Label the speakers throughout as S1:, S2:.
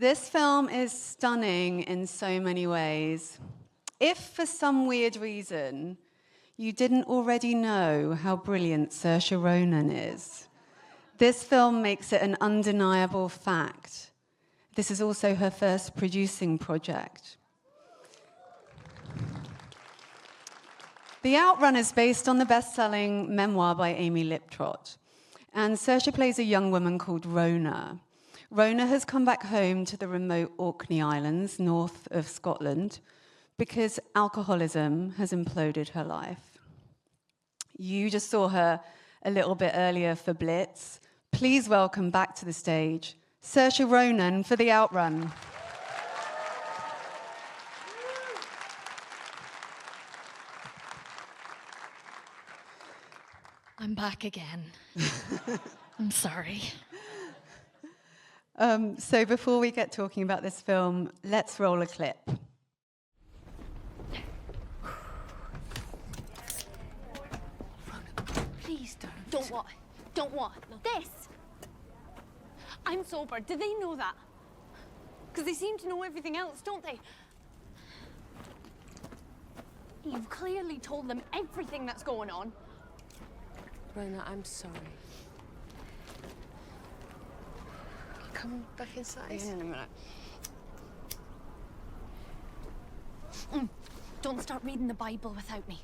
S1: This film is stunning in so many ways. If for some weird reason you didn't already know how brilliant Saoirse Ronan is, this film makes it an undeniable fact. This is also her first producing project. The Outrun is based on the best-selling memoir by Amy Liptrot. And Saoirse plays a young woman called Rona. Rona has come back home to the remote Orkney Islands, north of Scotland, because alcoholism has imploded her life. You just saw her a little bit earlier for Blitz. Please welcome back to the stage, Saoirse Ronan for The Outrun.
S2: I'm back again. I'm sorry.
S1: So before we get talking about this film, let's roll a clip.
S3: Please don't what? Don't what? This? I'm sober. Do they know that? Because they seem to know everything else, don't they? You've clearly told them everything that's going on.
S4: Rona, I'm sorry. Come back inside.
S3: In a minute. Don't start reading the Bible without me.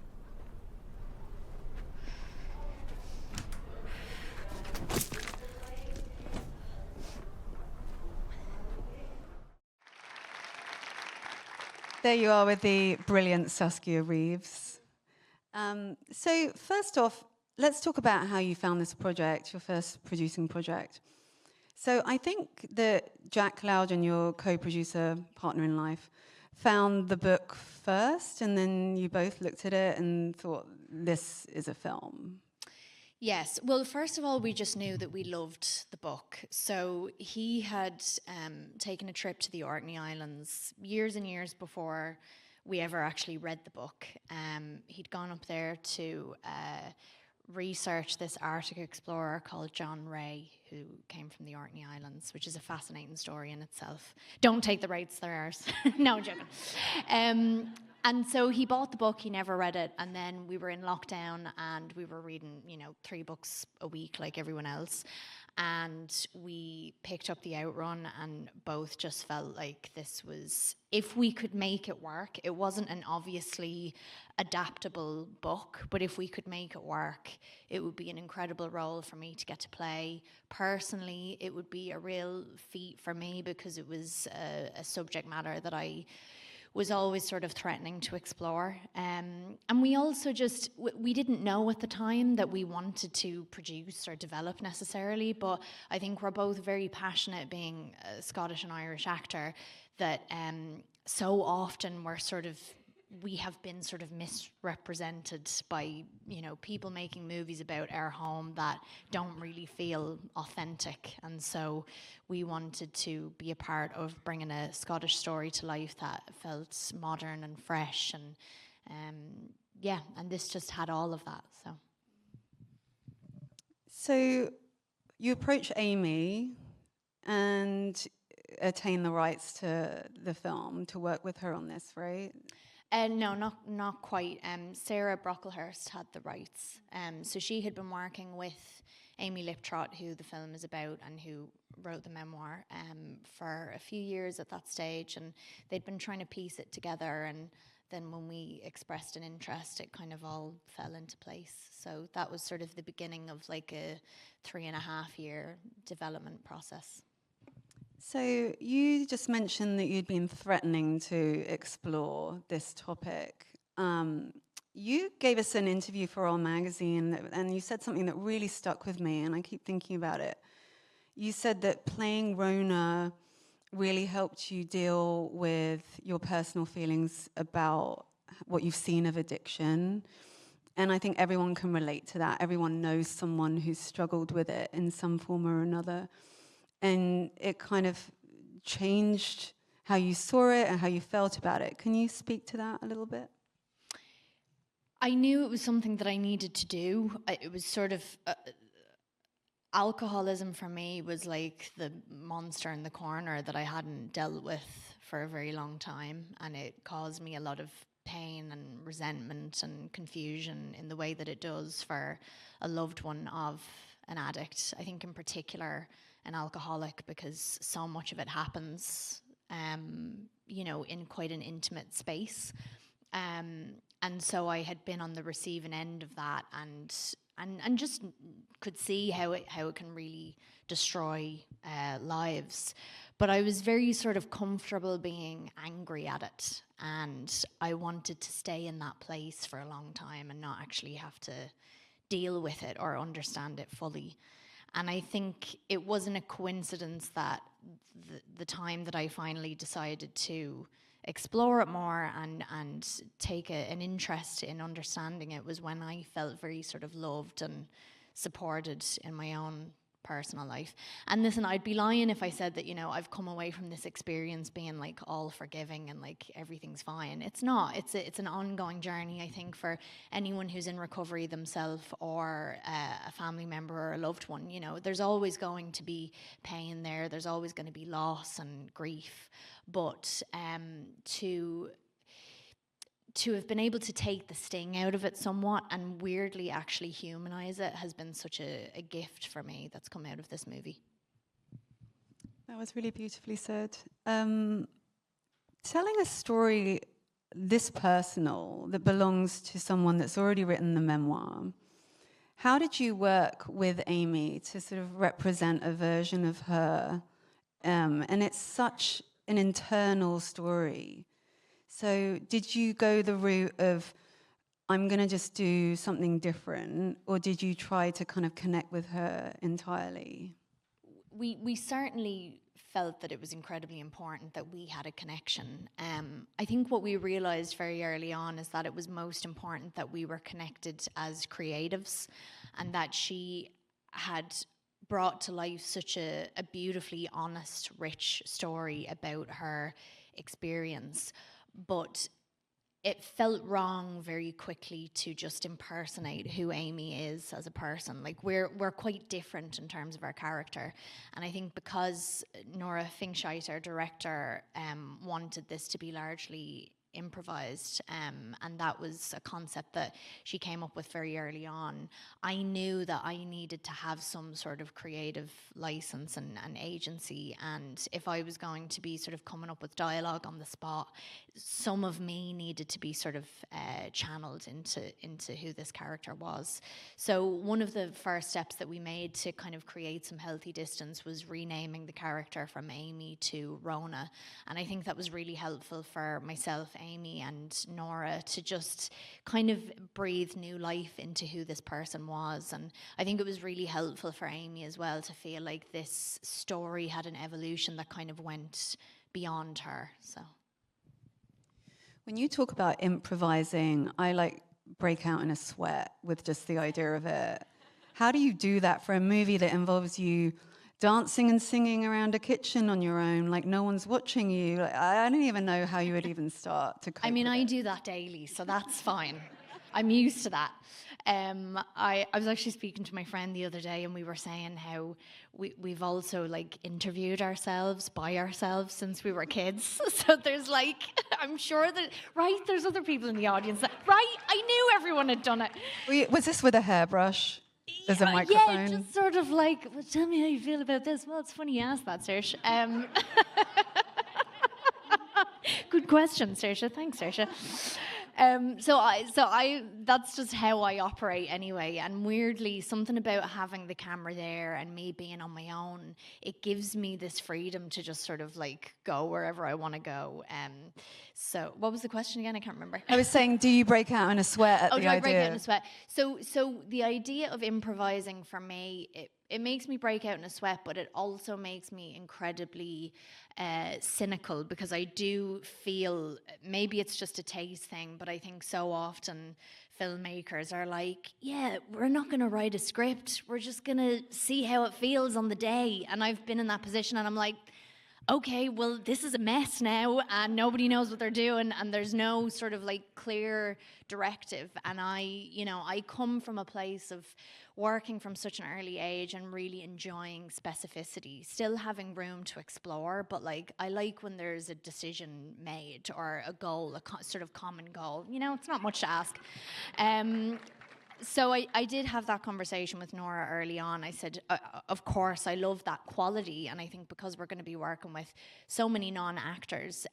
S1: There you are with the brilliant Saskia Reeves. So first off, let's talk about how you found this project, your first producing project. So I think that Jack Loudon, your co-producer, partner in life, found the book first, and then you both looked at it and thought, this is a film.
S2: Yes. Well, first of all, we just knew that we loved the book. So he had taken a trip to the Orkney Islands years and years before we ever actually read the book. He'd gone up there to research this Arctic explorer called John Ray, who came from the Orkney Islands, which is a fascinating story in itself. Don't take the rights, they're ours. No, I'm joking. And so he bought the book, he never read it, and then we were in lockdown and we were reading, 3 books a week like everyone else. And we picked up the Outrun and both just felt like this was, if we could make it work, it wasn't an obviously adaptable book, but if we could make it work, it would be an incredible role for me to get to play. Personally, it would be a real feat for me because it was a subject matter that I was always sort of threatening to explore. And we also just, we didn't know at the time that we wanted to produce or develop necessarily, but I think we're both very passionate, being a Scottish and Irish actor, that so often we have been sort of misrepresented by, people making movies about our home that don't really feel authentic. And so we wanted to be a part of bringing a Scottish story to life that felt modern and fresh. And and this just had all of that, so.
S1: So you approach Amy and attain the rights to the film to work with her on this, right?
S2: No, not quite. Sarah Brocklehurst had the rights. So she had been working with Amy Liptrot, who the film is about and who wrote the memoir, for a few years at that stage, and they'd been trying to piece it together, and then when we expressed an interest, it kind of all fell into place. So that was sort of the beginning of like a 3.5-year development process.
S1: So you just mentioned that you'd been threatening to explore this topic. You gave us an interview for our magazine, and you said something that really stuck with me, and I keep thinking about it. You said that playing Rona really helped you deal with your personal feelings about what you've seen of addiction. And I think everyone can relate to that. Everyone knows someone who's struggled with it in some form or another. And it kind of changed how you saw it and how you felt about it. Can you speak to that a little bit?
S2: I knew it was something that I needed to do. It was sort of alcoholism for me was like the monster in the corner that I hadn't dealt with for a very long time, and it caused me a lot of pain and resentment and confusion in the way that it does for a loved one of an addict. I think in particular an alcoholic, because so much of it happens, in quite an intimate space. And so I had been on the receiving end of that, and just could see how it can really destroy lives. But I was very sort of comfortable being angry at it, and I wanted to stay in that place for a long time and not actually have to deal with it or understand it fully. And I think it wasn't a coincidence that the time that I finally decided to explore it more and take an interest in understanding it was when I felt very sort of loved and supported in my own personal life. And listen, I'd be lying if I said that, I've come away from this experience being like all forgiving and like everything's fine. It's not. It's an ongoing journey, I think, for anyone who's in recovery themselves, or a family member or a loved one. There's always going to be pain there. There's always going to be loss and grief. But to have been able to take the sting out of it somewhat and weirdly actually humanize it has been such a gift for me that's come out of this movie.
S1: That was really beautifully said. Telling a story this personal that belongs to someone that's already written the memoir, how did you work with Amy to sort of represent a version of her? And it's such an internal story. So did you go the route of, I'm going to just do something different, or did you try to kind of connect with her entirely?
S2: We certainly felt that it was incredibly important that we had a connection. I think what we realized very early on is that it was most important that we were connected as creatives, and that she had brought to life such a beautifully honest, rich story about her experience. But it felt wrong very quickly to just impersonate who Amy is as a person. Like, we're quite different in terms of our character. And I think because Nora Finkscheid, our director, wanted this to be largely improvised, and that was a concept that she came up with very early on, I knew that I needed to have some sort of creative license and agency. And if I was going to be sort of coming up with dialogue on the spot, some of me needed to be sort of channeled into who this character was. So one of the first steps that we made to kind of create some healthy distance was renaming the character from Amy to Rona. And I think that was really helpful for myself, Amy, and Nora to just kind of breathe new life into who this person was. And I think it was really helpful for Amy as well to feel like this story had an evolution that kind of went beyond her. So
S1: when you talk about improvising, I break out in a sweat with just the idea of it. How do you do that for a movie that involves you dancing and singing around a kitchen on your own, like no one's watching you? I don't even know how you would even start to cope with
S2: I
S1: it.
S2: do that daily, so that's fine. I'm used to that. I was actually speaking to my friend the other day, and we were saying how we've also interviewed ourselves by ourselves since we were kids. So there's I'm sure that, right, there's other people in the audience that, right, I knew everyone had done it.
S1: Was this with a hairbrush? There's a microphone?
S2: Yeah, just sort of well, tell me how you feel about this. Well, it's funny you asked that, Saoirse. Good question, Saoirse. Thanks, Saoirse. So that's just how I operate anyway. And weirdly, something about having the camera there and me being on my own, it gives me this freedom to just sort of go wherever I want to go. So what was the question again? I can't remember.
S1: I was saying, do you break out in a sweat at the idea?
S2: Oh, do I break out in a sweat? So the idea of improvising for me, it makes me break out in a sweat, but it also makes me incredibly cynical, because I do feel, maybe it's just a taste thing, but I think so often filmmakers are like, yeah, we're not going to write a script. We're just going to see how it feels on the day. And I've been in that position, and I'm like, okay, well, this is a mess now, and nobody knows what they're doing, and there's no sort of like clear directive. And I come from a place of working from such an early age and really enjoying specificity, still having room to explore, but like I like when there's a decision made or a goal, sort of common goal. It's not much to ask. So I did have that conversation with Nora early on. I said, of course, I love that quality. And I think because we're going to be working with so many non-actors,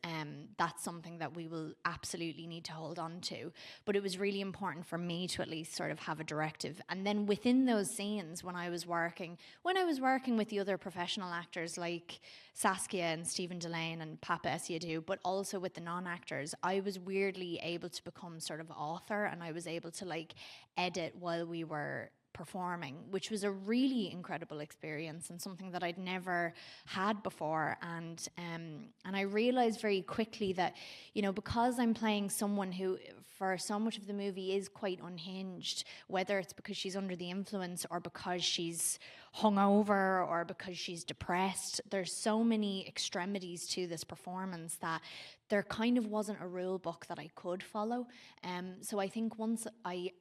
S2: that's something that we will absolutely need to hold on to. But it was really important for me to at least sort of have a directive. And then within those scenes, when I was working with the other professional actors like Saskia and Stephen Delane and Papa Essiadou, but also with the non-actors, I was weirdly able to become sort of author, and I was able to like edit while we were performing, which was a really incredible experience and something that I'd never had before. And I realized very quickly that, because I'm playing someone who for so much of the movie is quite unhinged, whether it's because she's under the influence or because she's hungover or because she's depressed, there's so many extremities to this performance that there kind of wasn't a rule book that I could follow. So I think once I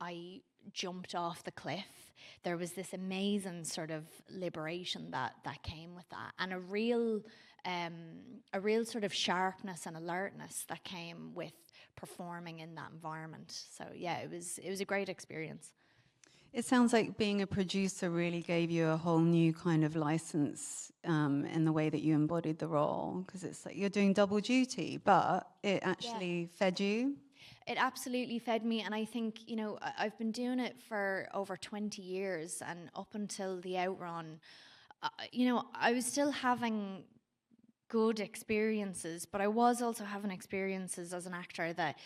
S2: jumped off the cliff, there was this amazing sort of liberation that came with that, and a real sort of sharpness and alertness that came with performing in that environment. So yeah, it was a great experience.
S1: It sounds like being a producer really gave you a whole new kind of license in the way that you embodied the role, because it's like you're doing double duty, but it actually fed you.
S2: It absolutely fed me, and I think, I've been doing it for over 20 years, and up until the Outrun, I was still having good experiences, but I was also having experiences as an actor that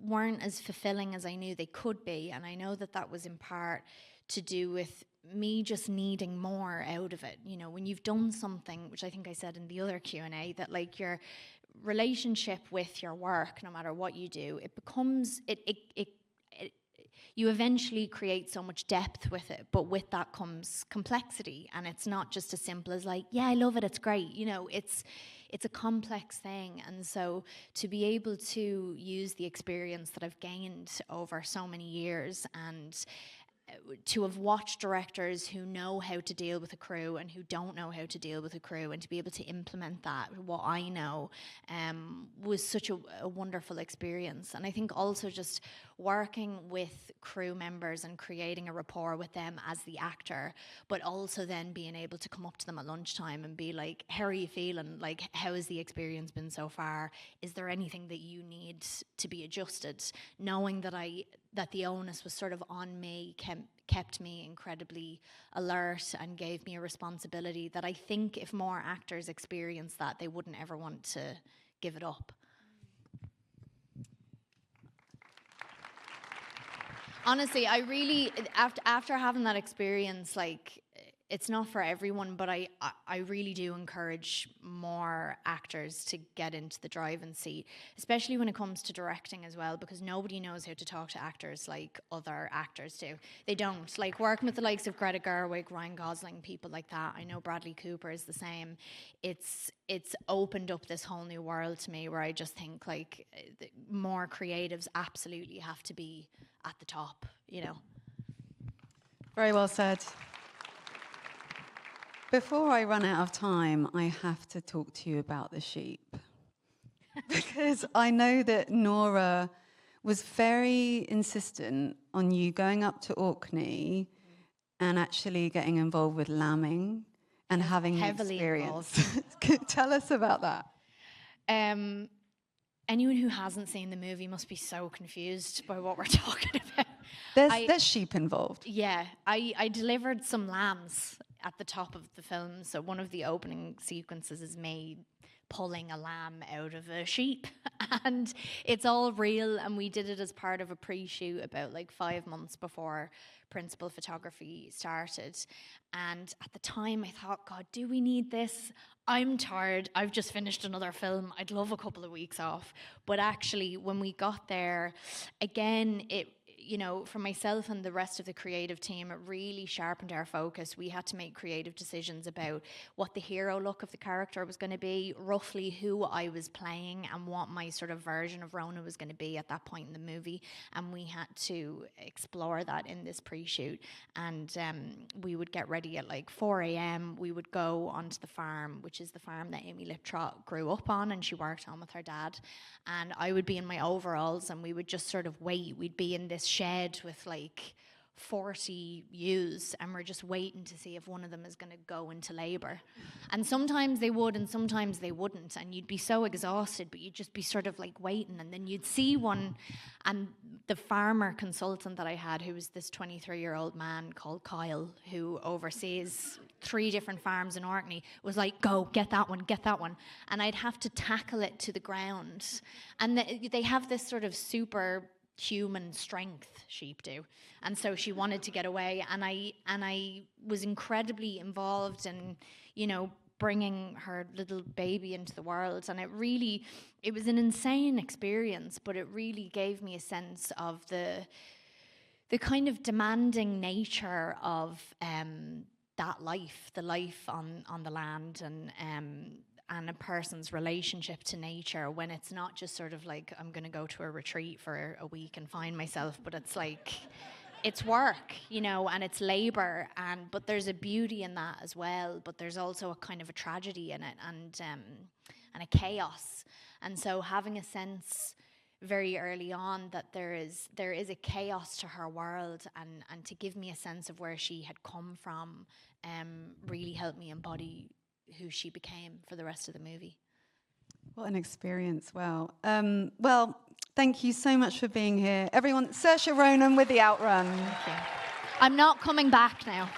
S2: weren't as fulfilling as I knew they could be, and I know that was in part to do with me just needing more out of it. When you've done something, which I think I said in the other Q&A, that like your relationship with your work, no matter what you do, it becomes you eventually create so much depth with it, but with that comes complexity, and it's not just as simple as like, yeah, I love it, it's great. It's a complex thing, and so to be able to use the experience that I've gained over so many years, and to have watched directors who know how to deal with a crew and who don't know how to deal with a crew, and to be able to implement that, what I know, was such a wonderful experience. And I think also just working with crew members and creating a rapport with them as the actor, but also then being able to come up to them at lunchtime and be like, how are you feeling? Like, how has the experience been so far? Is there anything that you need to be adjusted? Knowing that the onus was sort of on me kept me incredibly alert and gave me a responsibility that I think if more actors experienced that, they wouldn't ever want to give it up. Honestly, I really, after having that experience, like, it's not for everyone, but I really do encourage more actors to get into the driving seat, especially when it comes to directing as well, because nobody knows how to talk to actors like other actors do. They don't. Like, working with the likes of Greta Gerwig, Ryan Gosling, people like that, I know Bradley Cooper is the same. It's opened up this whole new world to me, where I just think, like, more creatives absolutely have to be at the top,
S1: Very well said. Before I run out of time, I have to talk to you about the sheep. Because I know that Nora was very insistent on you going up to Orkney and actually getting involved with lambing and having the experience. Tell us about that.
S2: Anyone who hasn't seen the movie must be so confused by what we're talking about.
S1: There's sheep involved.
S2: Yeah, I delivered some lambs at the top of the film. So one of the opening sequences is me pulling a lamb out of a sheep, and it's all real. And we did it as part of a pre-shoot about like 5 months before principal photography started. And at the time I thought, God, do we need this? I'm tired. I've just finished another film. I'd love a couple of weeks off. But actually, when we got there, again, you know, for myself and the rest of the creative team, it really sharpened our focus. We had to make creative decisions about what the hero look of the character was going to be, roughly who I was playing, and what my sort of version of Rona was going to be at that point in the movie. And we had to explore that in this pre-shoot. And we would get ready at like 4 a.m. We would go onto the farm, which is the farm that Amy Liptrot grew up on and she worked on with her dad. And I would be in my overalls and we would just sort of wait. We'd be in this shed with like 40 ewes and we're just waiting to see if one of them is going to go into labour. And sometimes they would and sometimes they wouldn't, and you'd be so exhausted, but you'd just be sort of like waiting, and then you'd see one, and the farmer consultant that I had, who was this 23-year-old man called Kyle, who oversees 3 different farms in Orkney, was like, go, get that one, and I'd have to tackle it to the ground. And they have this sort of super human strength, sheep do, and so she wanted to get away, and I was incredibly involved in, you know, bringing her little baby into the world, and it was an insane experience, but it really gave me a sense of the kind of demanding nature of that life, the life on the land, and a person's relationship to nature, when it's not just sort of like, I'm going to go to a retreat for a week and find myself, but it's like, it's work, you know, and it's labor, but there's a beauty in that as well, but there's also a kind of a tragedy in it, and a chaos. And so having a sense very early on that there is a chaos to her world, and to give me a sense of where she had come from, really helped me embody who she became for the rest of the movie.
S1: What an experience. Wow. Well, thank you so much for being here. Everyone, Saoirse Ronan with the Outrun.
S2: Thank you. I'm not coming back now.